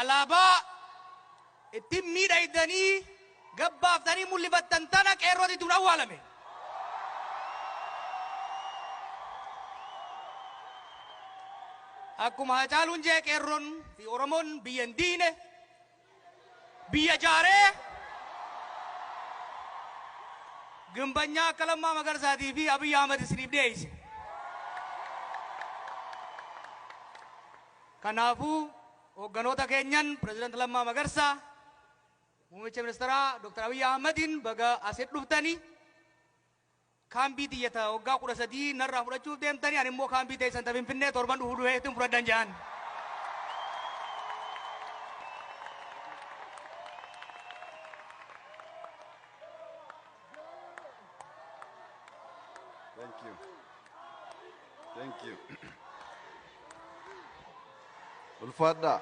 alaabaa ittiin miidhaydanii gabbaaftanii mul'ifattan tana qeerrootitu awwaalame. Akkuma Hacaaluun jee qeerroon fi Oromoon biyya hin diine biyya jaaree gimbanyaa akka Lammaa Magarsaatii fi Abiyyi Ahmad isiniif dhiyeesse. Kanaafuu hogganoota keenyan Pireezidaanti Lammaa Magarsaa, Muummicha Ministeeraa Dr. Abiyyi Ahmadiin baga asitti dhuftanii kaambii xiyyataa waggaa 13 narraa fudhachuuf deemtanii ani immoo kaambii teessan ta Finfinnee torban dhufu dhufeetiin fudhadhan jedhan. Thank you. Thank you. Ulfadda.